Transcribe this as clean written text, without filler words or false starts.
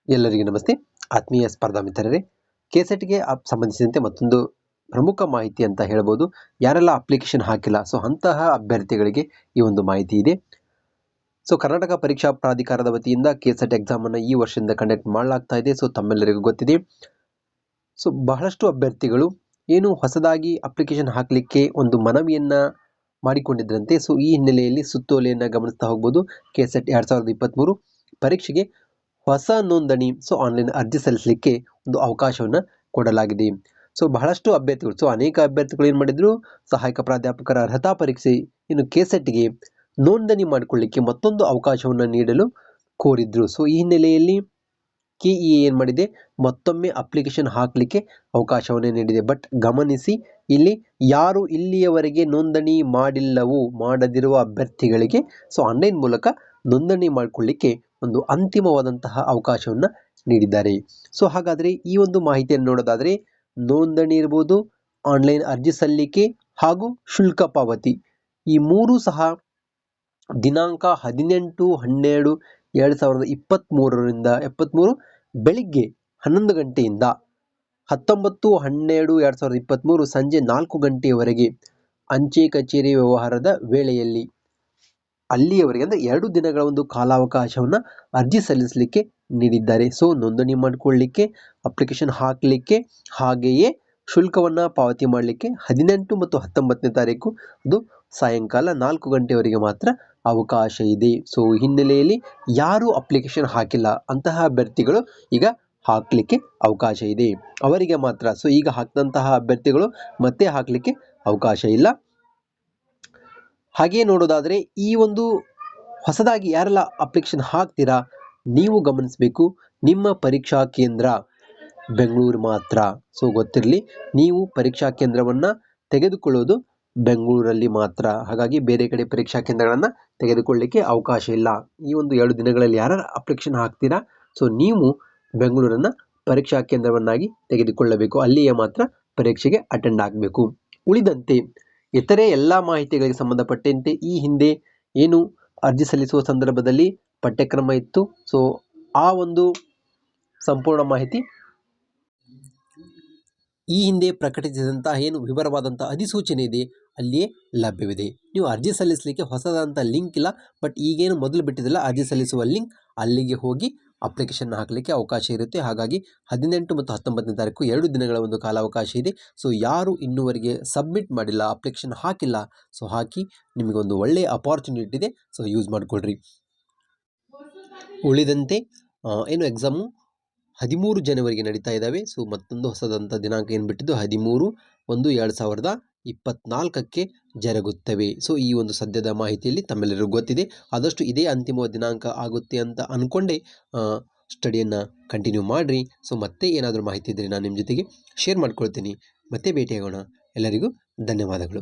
ಎಲ್ಲರಿಗೂ ನಮಸ್ತೆ. ಆತ್ಮೀಯ ಸ್ಪರ್ಧಾ ಮಿತ್ರರೇ, ಕೆಸೆಟ್ಗೆ ಸಂಬಂಧಿಸಿದಂತೆ ಮತ್ತೊಂದು ಪ್ರಮುಖ ಮಾಹಿತಿ ಅಂತ ಹೇಳ್ಬೋದು. ಯಾರೆಲ್ಲ ಅಪ್ಲಿಕೇಶನ್ ಹಾಕಿಲ್ಲ, ಸೊ ಅಂತಹ ಅಭ್ಯರ್ಥಿಗಳಿಗೆ ಈ ಒಂದು ಮಾಹಿತಿ ಇದೆ. ಸೊ ಕರ್ನಾಟಕ ಪರೀಕ್ಷಾ ಪ್ರಾಧಿಕಾರದ ವತಿಯಿಂದ ಕೆಸೆಟ್ ಎಕ್ಸಾಮನ್ನು ಈ ವರ್ಷದಿಂದ ಕಂಡಕ್ಟ್ ಮಾಡಲಾಗ್ತಾ ಇದೆ. ಸೊ ತಮ್ಮೆಲ್ಲರಿಗೂ ಗೊತ್ತಿದೆ. ಸೊ ಬಹಳಷ್ಟು ಅಭ್ಯರ್ಥಿಗಳು ಏನು ಹೊಸದಾಗಿ ಅಪ್ಲಿಕೇಶನ್ ಹಾಕಲಿಕ್ಕೆ ಒಂದು ಮನವಿಯನ್ನು ಮಾಡಿಕೊಂಡಿದ್ರಂತೆ. ಸೊ ಈ ಹಿನ್ನೆಲೆಯಲ್ಲಿ ಸುತ್ತೋಲೆಯನ್ನು ಗಮನಿಸ್ತಾ ಹೋಗ್ಬೋದು. ಕೆಸೆಟ್ 2023 ಪರೀಕ್ಷೆಗೆ ಹೊಸ ನೋಂದಣಿ ಆನ್ಲೈನ್ ಅರ್ಜಿ ಸಲ್ಲಿಸಲಿಕ್ಕೆ ಒಂದು ಅವಕಾಶವನ್ನು ಕೊಡಲಾಗಿದೆ. ಸೊ ಬಹಳಷ್ಟು ಅಭ್ಯರ್ಥಿಗಳು, ಅನೇಕ ಅಭ್ಯರ್ಥಿಗಳು ಏನು ಮಾಡಿದ್ರು, ಸಹಾಯಕ ಪ್ರಾಧ್ಯಾಪಕರ ಅರ್ಹತಾ ಪರೀಕ್ಷೆ ಇನ್ನು ಕೆಸೆಟ್ಗೆ ನೋಂದಣಿ ಮಾಡಿಕೊಳ್ಳಿಕ್ಕೆ ಮತ್ತೊಂದು ಅವಕಾಶವನ್ನು ನೀಡಲು ಕೋರಿದ್ರು. ಸೊ ಈ ಹಿನ್ನೆಲೆಯಲ್ಲಿ ಕೆಇಎ ಏನು ಮಾಡಿದೆ, ಮತ್ತೊಮ್ಮೆ ಅಪ್ಲಿಕೇಶನ್ ಹಾಕಲಿಕ್ಕೆ ಅವಕಾಶವನ್ನು ನೀಡಿದೆ. ಬಟ್ ಗಮನಿಸಿ, ಇಲ್ಲಿ ಯಾರು ಇಲ್ಲಿಯವರೆಗೆ ನೋಂದಣಿ ಮಾಡದಿರುವ ಅಭ್ಯರ್ಥಿಗಳಿಗೆ ಆನ್ಲೈನ್ ಮೂಲಕ ನೋಂದಣಿ ಮಾಡಿಕೊಳ್ಳಿಕ್ಕೆ ಒಂದು ಅಂತಿಮವಾದಂತಹ ಅವಕಾಶವನ್ನು ನೀಡಿದ್ದಾರೆ. ಸೊ ಹಾಗಾದರೆ ಈ ಒಂದು ಮಾಹಿತಿಯನ್ನು ನೋಡೋದಾದರೆ, ನೋಂದಣಿ ಇರ್ಬೋದು, ಆನ್ಲೈನ್ ಅರ್ಜಿ ಸಲ್ಲಿಕೆ ಹಾಗೂ ಶುಲ್ಕ ಪಾವತಿ ಈ ಮೂರೂ ಸಹ ದಿನಾಂಕ 18/12/2023 ಬೆಳಿಗ್ಗೆ 11 ಗಂಟೆಯಿಂದ 19/12/2023 ಸಂಜೆ 4 ಗಂಟೆಯವರೆಗೆ ಅಂಚೆ ಕಚೇರಿ ವ್ಯವಹಾರದ ವೇಳೆಯಲ್ಲಿ ಅಲ್ಲಿಯವರೆಗೆ ಅಂದರೆ 2 ದಿನಗಳ ಒಂದು ಕಾಲಾವಕಾಶವನ್ನು ಅರ್ಜಿ ಸಲ್ಲಿಸಲಿಕ್ಕೆ ನೀಡಿದ್ದಾರೆ. ಸೊ ನೋಂದಣಿ ಮಾಡಿಕೊಳ್ಳಲಿಕ್ಕೆ, ಅಪ್ಲಿಕೇಶನ್ ಹಾಕಲಿಕ್ಕೆ, ಹಾಗೆಯೇ ಶುಲ್ಕವನ್ನು ಪಾವತಿ ಮಾಡಲಿಕ್ಕೆ 18 ಮತ್ತು 19ನೇ ತಾರೀಕು ಅದು ಸಾಯಂಕಾಲ 4 ಗಂಟೆಯವರೆಗೆ ಮಾತ್ರ ಅವಕಾಶ ಇದೆ. ಸೊ ಹಿನ್ನೆಲೆಯಲ್ಲಿ ಯಾರು ಅಪ್ಲಿಕೇಶನ್ ಹಾಕಿಲ್ಲ ಅಂತಹ ಅಭ್ಯರ್ಥಿಗಳು ಈಗ ಹಾಕಲಿಕ್ಕೆ ಅವಕಾಶ ಇದೆ, ಅವರಿಗೆ ಮಾತ್ರ. ಸೊ ಈಗ ಹಾಕಿದಂತಹ ಅಭ್ಯರ್ಥಿಗಳು ಮತ್ತೆ ಹಾಕಲಿಕ್ಕೆ ಅವಕಾಶ ಇಲ್ಲ. ಹಾಗೆಯೇ ನೋಡೋದಾದರೆ, ಈ ಒಂದು ಹೊಸದಾಗಿ ಯಾರೆಲ್ಲ ಅಪ್ಲಿಕೇಶನ್ ಹಾಕ್ತೀರಾ, ನೀವು ಗಮನಿಸಬೇಕು, ನಿಮ್ಮ ಪರೀಕ್ಷಾ ಕೇಂದ್ರ ಬೆಂಗಳೂರು ಮಾತ್ರ. ಸೊ ಗೊತ್ತಿರಲಿ, ನೀವು ಪರೀಕ್ಷಾ ಕೇಂದ್ರವನ್ನು ತೆಗೆದುಕೊಳ್ಳೋದು ಬೆಂಗಳೂರಲ್ಲಿ ಮಾತ್ರ. ಹಾಗಾಗಿ ಬೇರೆ ಕಡೆ ಪರೀಕ್ಷಾ ಕೇಂದ್ರಗಳನ್ನು ತೆಗೆದುಕೊಳ್ಳಲಿಕ್ಕೆ ಅವಕಾಶ ಇಲ್ಲ. ಈ ಒಂದು 2 ದಿನಗಳಲ್ಲಿ ಯಾರು ಅಪ್ಲಿಕೇಶನ್ ಹಾಕ್ತೀರಾ, ಸೊ ನೀವು ಬೆಂಗಳೂರನ್ನು ಪರೀಕ್ಷಾ ಕೇಂದ್ರವನ್ನಾಗಿ ತೆಗೆದುಕೊಳ್ಳಬೇಕು. ಅಲ್ಲಿಯೇ ಮಾತ್ರ ಪರೀಕ್ಷೆಗೆ ಅಟೆಂಡ್ ಆಗಬೇಕು. ಉಳಿದಂತೆ ಇತರೆ ಎಲ್ಲ ಮಾಹಿತಿಗಳಿಗೆ ಸಂಬಂಧಪಟ್ಟಂತೆ ಈ ಹಿಂದೆ ಏನು ಅರ್ಜಿ ಸಲ್ಲಿಸುವ ಸಂದರ್ಭದಲ್ಲಿ ಪಠ್ಯಕ್ರಮ ಇತ್ತು, ಸೊ ಆ ಒಂದು ಸಂಪೂರ್ಣ ಮಾಹಿತಿ ಈ ಹಿಂದೆ ಪ್ರಕಟಿಸಿದಂತಹ ಏನು ವಿವರವಾದಂಥ ಅಧಿಸೂಚನೆ ಇದೆ ಅಲ್ಲಿಯೇ ಲಭ್ಯವಿದೆ. ನೀವು ಅರ್ಜಿ ಸಲ್ಲಿಸಲಿಕ್ಕೆ ಹೊಸದಂಥ ಲಿಂಕ್ ಇಲ್ಲ, ಬಟ್ ಈಗೇನು ಮೊದಲು ಬಿಟ್ಟಿದ್ದಿಲ್ಲ ಅರ್ಜಿ ಸಲ್ಲಿಸುವ ಲಿಂಕ್, ಅಲ್ಲಿಗೆ ಹೋಗಿ ಅಪ್ಲಿಕೇಶನ್ ಹಾಕಲಿಕ್ಕೆ ಅವಕಾಶ ಇರುತ್ತೆ. ಹಾಗಾಗಿ 18 ಮತ್ತು 19ನೇ ತಾರೀಕು 2 ದಿನಗಳ ಒಂದು ಕಾಲಾವಕಾಶ ಇದೆ. ಸೊ ಯಾರು ಇನ್ನೂವರೆಗೆ ಸಬ್ಮಿಟ್ ಮಾಡಿಲ್ಲ, ಅಪ್ಲಿಕೇಶನ್ ಹಾಕಿಲ್ಲ, ಸೊ ಹಾಕಿ, ನಿಮಗೊಂದು ಒಳ್ಳೆಯ ಅಪಾರ್ಚುನಿಟಿ ಇದೆ. ಸೊ ಯೂಸ್ ಮಾಡಿಕೊಡ್ರಿ. ಉಳಿದಂತೆ ಏನು ಎಕ್ಸಾಮು 13 ಜನವರಿಗೆ ನಡೀತಾ ಇದ್ದಾವೆ. ಸೊ ಮತ್ತೊಂದು ಹೊಸದಂಥ ದಿನಾಂಕ ಏನು ಬಿಟ್ಟಿದ್ದು 13/1/2024ಕ್ಕೆ ಜರುಗುತ್ತವೆ. ಸೊ ಈ ಒಂದು ಸದ್ಯದ ಮಾಹಿತಿಯಲ್ಲಿ ತಮ್ಮೆಲ್ಲರಿಗೂ ಗೊತ್ತಿದೆ. ಆದಷ್ಟು ಇದೇ ಅಂತಿಮ ದಿನಾಂಕ ಆಗುತ್ತೆ ಅಂತ ಅಂದ್ಕೊಂಡೆ ಸ್ಟಡಿಯನ್ನು ಕಂಟಿನ್ಯೂ ಮಾಡಿರಿ. ಸೊ ಮತ್ತೆ ಏನಾದರೂ ಮಾಹಿತಿ ಇದ್ದರೆ ನಾನು ನಿಮ್ಮ ಜೊತೆಗೆ ಶೇರ್ ಮಾಡ್ಕೊಳ್ತೀನಿ. ಮತ್ತೆ ಭೇಟಿಯಾಗೋಣ. ಎಲ್ಲರಿಗೂ ಧನ್ಯವಾದಗಳು.